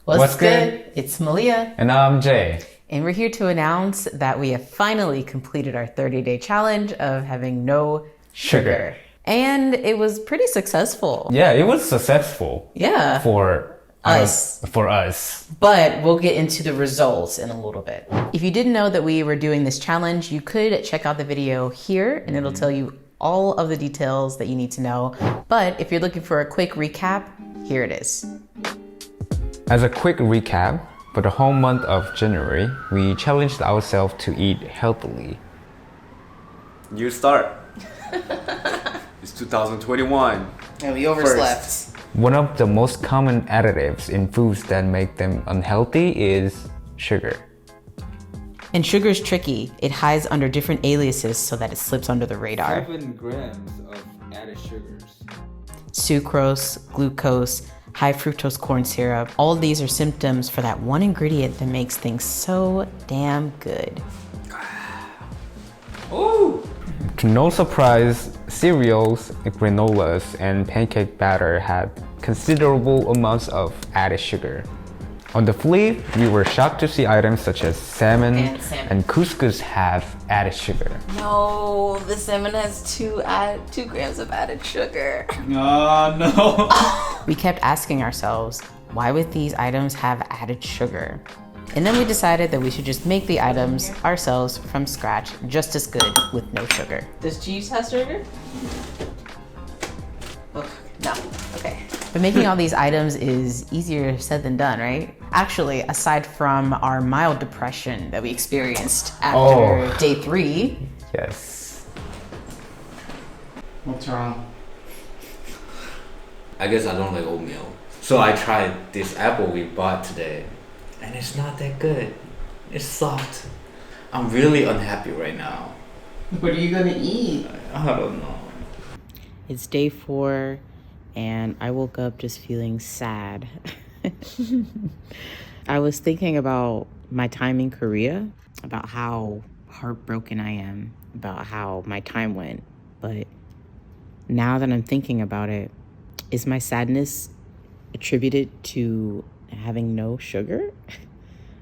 What's good? It's Maleea. And I'm Jae. And we're here to announce that we have finally completed our 30-day challenge of having no sugar. And it was pretty successful. Yeah, it was successful. Yeah. For us. But we'll get into the results in a little bit. If you didn't know that we were doing this challenge, you could check out the video here and it'll tell you all of the details that you need to know. But if you're looking for a quick recap, here it is. As a quick recap, for the whole month of January, we challenged ourselves to eat healthily. You start. It's 2021. And we overslept. One of the most common additives in foods that make them unhealthy is sugar. And sugar is tricky. It hides under different aliases so that it slips under the radar. 7 grams of added sugars. Sucrose, glucose, high fructose corn syrup. All of these are symptoms for that one ingredient that makes things so damn good. Ooh! To no surprise, cereals, granolas, and pancake batter had considerable amounts of added sugar. On the flip, we were shocked to see items such as salmon and couscous have added sugar. No, the salmon has 2 grams of added sugar. No. We kept asking ourselves, why would these items have added sugar? And then we decided that we should just make the items ourselves from scratch, just as good with no sugar. Does cheese have sugar? Oh, no, okay. But making all these items is easier said than done, right? Actually, aside from our mild depression that we experienced after day 3. Yes. What's wrong? I guess I don't like oatmeal. So I tried this apple we bought today, and it's not that good. It's soft. I'm really unhappy right now. What are you gonna eat? I don't know. It's day 4, and I woke up just feeling sad. I was thinking about my time in Korea, about how heartbroken I am, about how my time went. But now that I'm thinking about it, is my sadness attributed to having no sugar?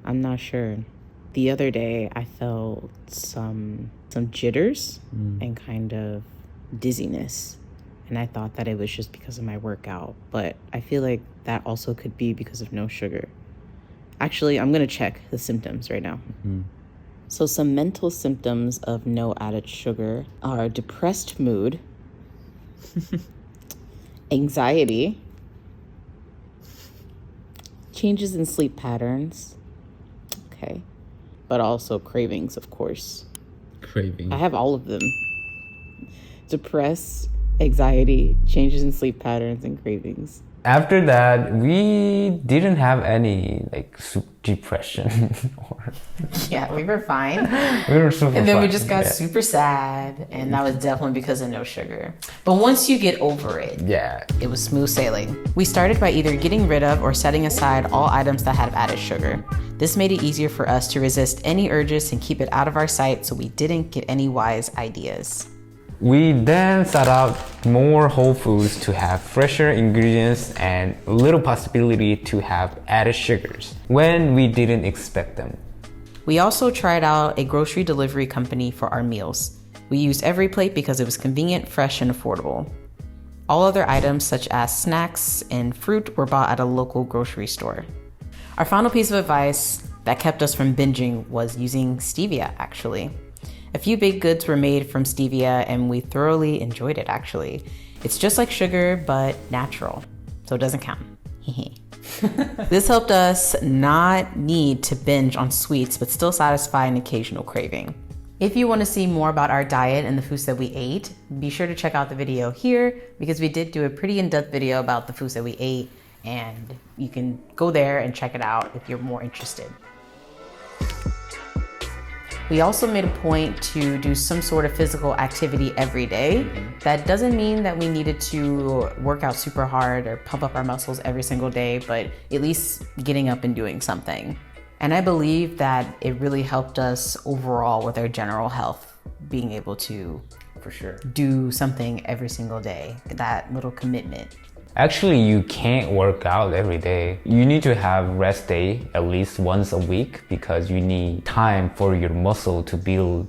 I'm not sure. The other day, I felt some jitters and kind of dizziness. And I thought that it was just because of my workout, but I feel like that also could be because of no sugar. Actually, I'm gonna check the symptoms right now. So some mental symptoms of no added sugar are depressed mood, anxiety, changes in sleep patterns, okay, but also cravings, of course. Craving. I have all of them. Depressed, anxiety, changes in sleep patterns, and cravings. After that, we didn't have any depression. Yeah, we were fine. We were super And then we fine. just got super sad, and that was definitely because of no sugar. But once you get over it, Yeah. it was smooth sailing. We started by either getting rid of or setting aside all items that had added sugar. This made it easier for us to resist any urges and keep it out of our sight so we didn't get any wise ideas. We then sought out more whole foods to have fresher ingredients and little possibility to have added sugars when we didn't expect them. We also tried out a grocery delivery company for our meals. We used Every Plate because it was convenient, fresh, and affordable. All other items such as snacks and fruit were bought at a local grocery store. Our final piece of advice that kept us from binging was using stevia, actually. A few baked goods were made from stevia and we thoroughly enjoyed it, actually. It's just like sugar, but natural, so it doesn't count. This helped us not need to binge on sweets, but still satisfy an occasional craving. If you want to see more about our diet and the foods that we ate, be sure to check out the video here because we did do a pretty in-depth video about the foods that we ate, and you can go there and check it out if you're more interested. We also made a point to do some sort of physical activity every day. That doesn't mean that we needed to work out super hard or pump up our muscles every single day, but at least getting up and doing something. And I believe that it really helped us overall with our general health, being able to For sure. do something every single day, that little commitment. Actually, you can't work out every day. You need to have rest day at least once a week because you need time for your muscle to build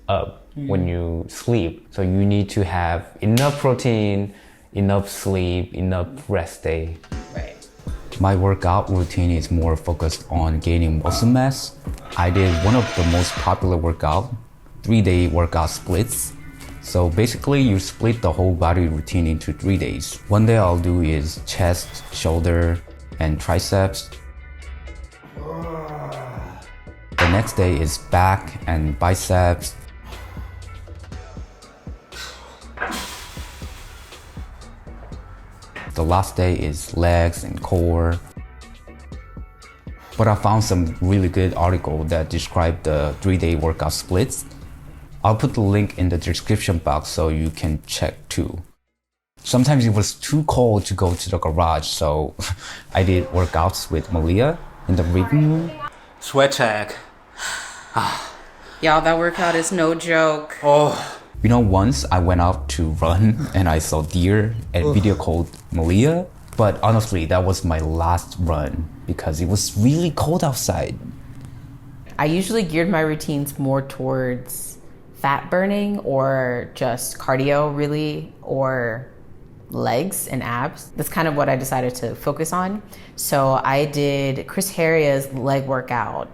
up when you sleep. So you need to have enough protein, enough sleep, enough rest day. Right. My workout routine is more focused on gaining muscle mass. I did one of the most popular workout, 3-day workout splits. So basically you split the whole body routine into 3 days. One day I'll do is chest, shoulder, and triceps. The next day is back and biceps. The last day is legs and core. But I found some really good article that describe the 3-day workout splits. I'll put the link in the description box so you can check too. Sometimes it was too cold to go to the garage, so I did workouts with Maleea in the living room. Sweat check. Y'all, that workout is no joke. Oh, You know, once I went out to run and I saw deer and video called Maleea, but honestly, that was my last run because it was really cold outside. I usually geared my routines more towards fat burning or just cardio really, or legs and abs. That's kind of what I decided to focus on. So I did Chris Heria's leg workout.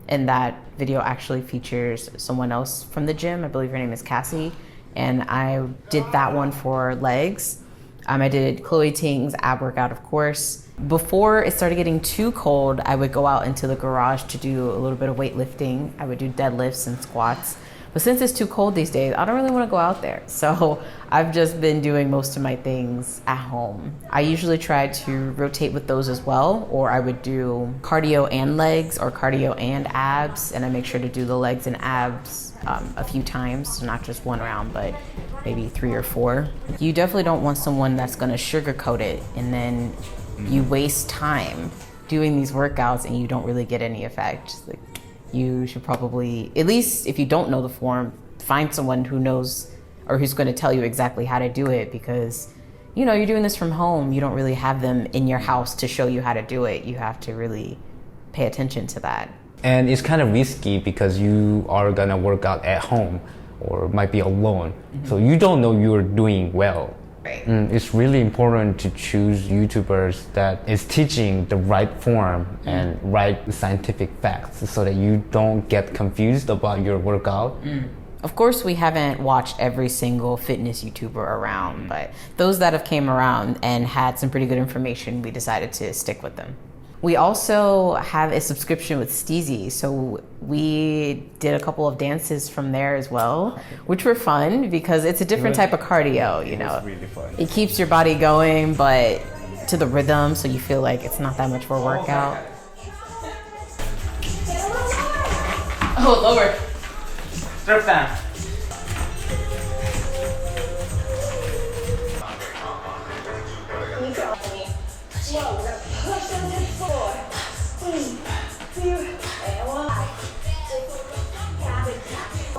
And that video actually features someone else from the gym. I believe her name is Cassie. And I did that one for legs. I did Chloe Ting's ab workout, of course. Before it started getting too cold, I would go out into the garage to do a little bit of weightlifting. I would do deadlifts and squats. But since it's too cold these days, I don't really want to go out there. So I've just been doing most of my things at home. I usually try to rotate with those as well, or I would do cardio and legs or cardio and abs, and I make sure to do the legs and abs a few times, so not just one round, but maybe 3 or 4. You definitely don't want someone that's gonna sugarcoat it and then you waste time doing these workouts and you don't really get any effect. Like, you should probably, at least if you don't know the form, find someone who knows or who's going to tell you exactly how to do it, because you know you're doing this from home. You don't really have them in your house to show you how to do it. You have to really pay attention to that. And it's kind of risky because you are gonna work out at home or might be alone. So you don't know you're doing well. Right. It's really important to choose YouTubers that is teaching the right form and right scientific facts so that you don't get confused about your workout. Of course, we haven't watched every single fitness YouTuber around, but those that have came around and had some pretty good information, we decided to stick with them. We also have a subscription with Steezy, so we did a couple of dances from there as well, which were fun because it's a different type of cardio, you know. Really fun. It keeps your body going, but to the rhythm, so you feel like it's not that much for a workout. Oh, lower. strip down.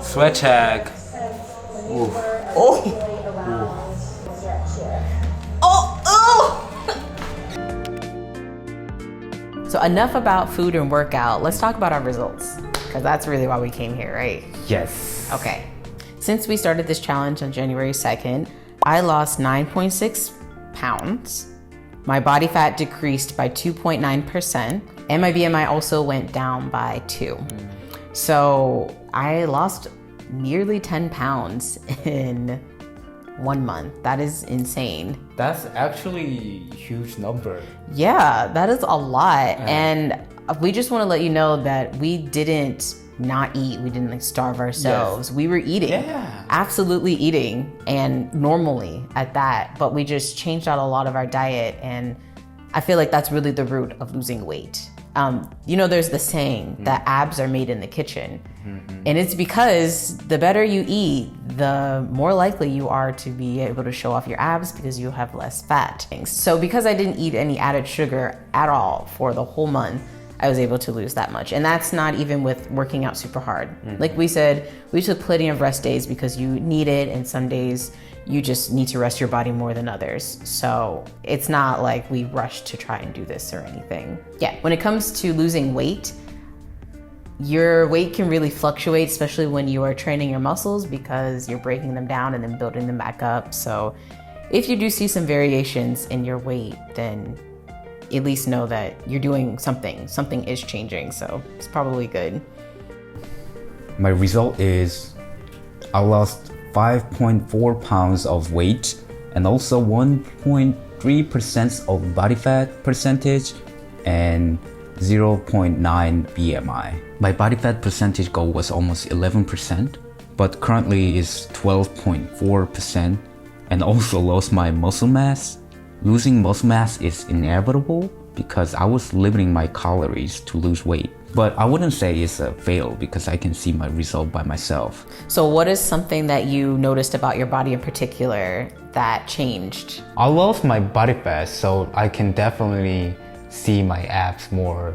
Sweat check. So enough about food and workout. Let's talk about our results, because that's really why we came here, right? Yes. Okay. Since we started this challenge on January 2nd, I lost 9.6 pounds. My body fat decreased by 2.9%, and my BMI also went down by 2. So I lost nearly 10 pounds in 1 month. That is insane. That's actually a huge number. Yeah, that is a lot. And we just want to let you know that we didn't not eat. We didn't starve ourselves. We were eating, absolutely eating, and normally at that. But we just changed out a lot of our diet, and I feel like that's really the root of losing weight. You know, there's the saying that abs are made in the kitchen. And it's because the better you eat, the more likely you are to be able to show off your abs because you have less fat. So because I didn't eat any added sugar at all for the whole month, I was able to lose that much. And that's not even with working out super hard. Like we said, we took plenty of rest days because you need it, and some days you just need to rest your body more than others. So it's not like we rushed to try and do this or anything. Yeah, when it comes to losing weight, your weight can really fluctuate, especially when you are training your muscles, because you're breaking them down and then building them back up. So if you do see some variations in your weight, then at least know that you're doing something. Something is changing, so it's probably good. My result is I lost 5.4 pounds of weight and also 1.3% of body fat percentage and 0.9 BMI. My body fat percentage goal was almost 11%, but currently is 12.4%, and also lost my muscle mass. Losing muscle mass is inevitable because I was limiting my calories to lose weight. But I wouldn't say it's a fail because I can see my result by myself. So what is something that you noticed about your body in particular that changed? I lost my body fat, so I can definitely see my abs more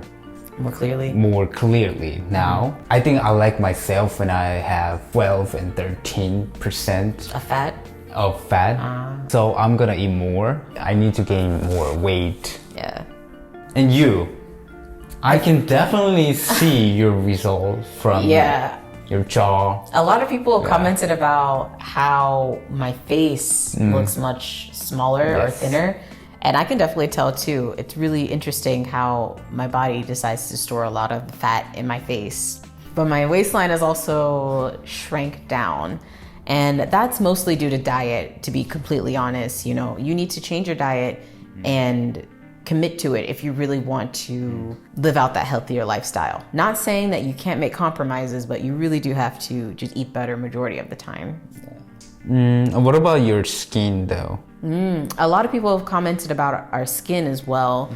More clearly now. I think I like myself when I have 12 and 13% A fat? of fat. So I'm gonna eat more. I need to gain more weight. Yeah. And you, I can definitely see your result from your jaw. A lot of people commented about how my face looks much smaller or thinner. And I can definitely tell too. It's really interesting how my body decides to store a lot of fat in my face. But my waistline has also shrank down. And that's mostly due to diet, to be completely honest. You know, you need to change your diet and commit to it if you really want to live out that healthier lifestyle. Not saying that you can't make compromises, but you really do have to just eat better majority of the time. What about your skin though? A lot of people have commented about our skin as well.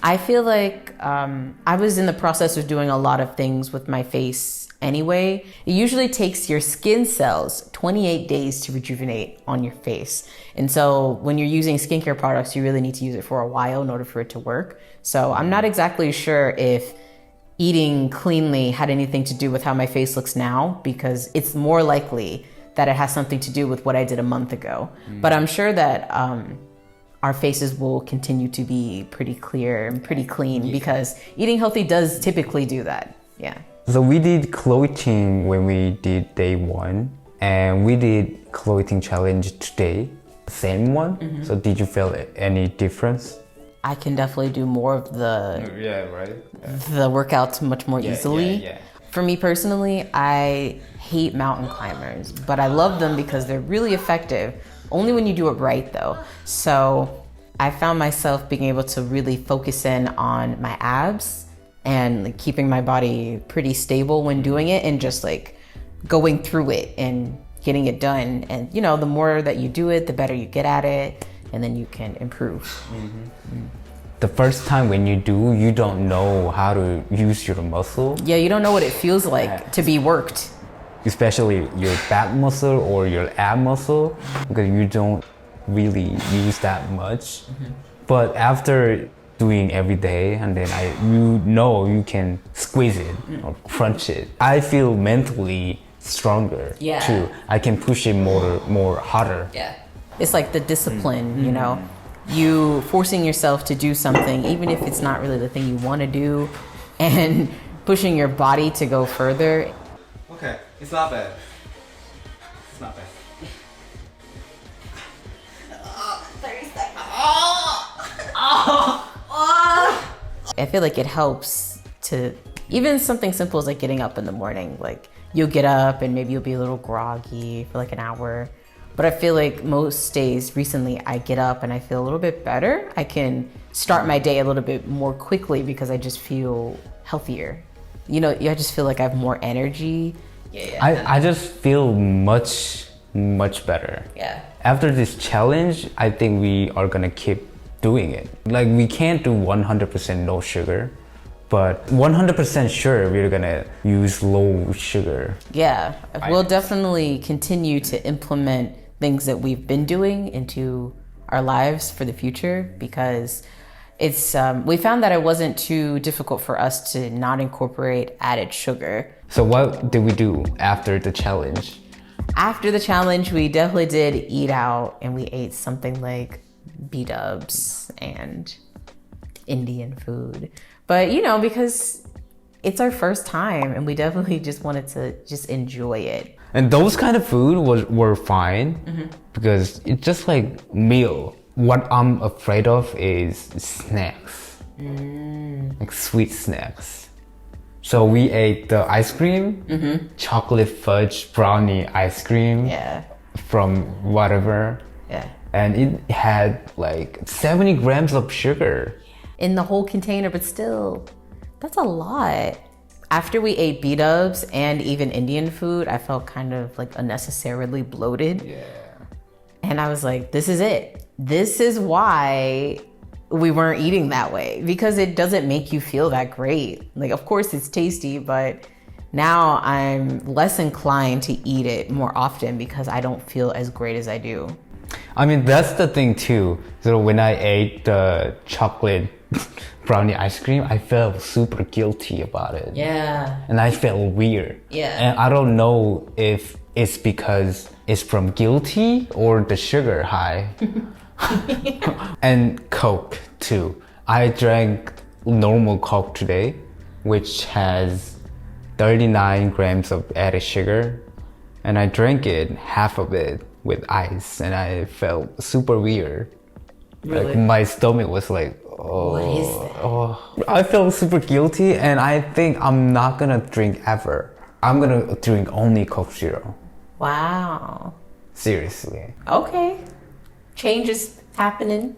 I feel like I was in the process of doing a lot of things with my face anyway. It usually takes your skin cells 28 days to rejuvenate on your face. And so when you're using skincare products, you really need to use it for a while in order for it to work. So I'm not exactly sure if eating cleanly had anything to do with how my face looks now, because it's more likely that it has something to do with what I did a month ago. But I'm sure that our faces will continue to be pretty clear and pretty clean because eating healthy does typically do that. Yeah. So we did clothing when we did day 1, and we did clothing challenge today, same one. So did you feel any difference? I can definitely do more of the the workouts much more easily. For me personally, I hate mountain climbers, but I love them because they're really effective, only when you do it right though. So I found myself being able to really focus in on my abs and like keeping my body pretty stable when doing it, and just like going through it and getting it done. And you know, the more that you do it, the better you get at it, and then you can improve. The first time when you do, you don't know how to use your muscle. Yeah, you don't know what it feels like to be worked. Especially your back muscle or your ab muscle, because you don't really use that much. But after doing every day, and then you can squeeze it or crunch it, I feel mentally stronger too. I can push it more harder. Yeah, it's like the discipline, you know, you forcing yourself to do something even if it's not really the thing you want to do, and pushing your body to go further. Okay, it's not bad. It's not bad. 30 seconds. I feel like it helps to, even something simple as like getting up in the morning, like you'll get up and maybe you'll be a little groggy for like an hour. But I feel like most days recently I get up and I feel a little bit better. I can start my day a little bit more quickly because I just feel healthier. You know, I just feel like I have more energy. I just feel much better. Yeah. After this challenge, I think we are gonna keep doing it. Like, we can't do 100% no sugar, but 100% sure we're gonna use low sugar. Yeah, we'll definitely continue to implement things that we've been doing into our lives for the future, because It's we found that it wasn't too difficult for us to not incorporate added sugar. So what did we do after the challenge? After the challenge, we definitely did eat out, and we ate something like B-dubs and Indian food. But you know, because it's our first time, and we definitely just wanted to just enjoy it. And those kind of food were fine because it's just like meal. What I'm afraid of is snacks, like sweet snacks. So we ate the ice cream, chocolate fudge brownie ice cream from whatever. Yeah. And it had like 70 grams of sugar. In the whole container, but still, that's a lot. After we ate B-dubs and even Indian food, I felt kind of like unnecessarily bloated. Yeah. And I was like, this is it. This is why we weren't eating that way, because it doesn't make you feel that great. Like, of course it's tasty, but now I'm less inclined to eat it more often because I don't feel as great as I do. I mean, that's the thing too. So when I ate the chocolate brownie ice cream, I felt super guilty about it. Yeah. And I felt weird. Yeah. And I don't know if it's because it's from guilty or the sugar high. And Coke too. I drank normal Coke today, which has 39 grams of added sugar. And I drank it, half of it, with ice, and I felt super weird. Really? Like my stomach was like, oh, What is that? oh. I felt super guilty, and I think I'm not gonna drink ever. I'm gonna drink only Coke Zero. Wow. Seriously. Okay. Change is happening.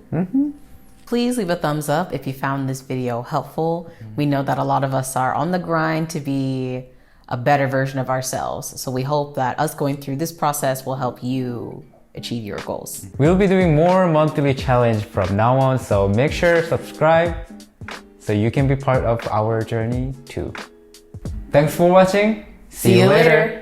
Please leave a thumbs up if you found this video helpful. We know that a lot of us are on the grind to be a better version of ourselves. So we hope that us going through this process will help you achieve your goals. We'll be doing more monthly challenge from now on, so make sure to subscribe so you can be part of our journey too. Thanks for watching. See you later.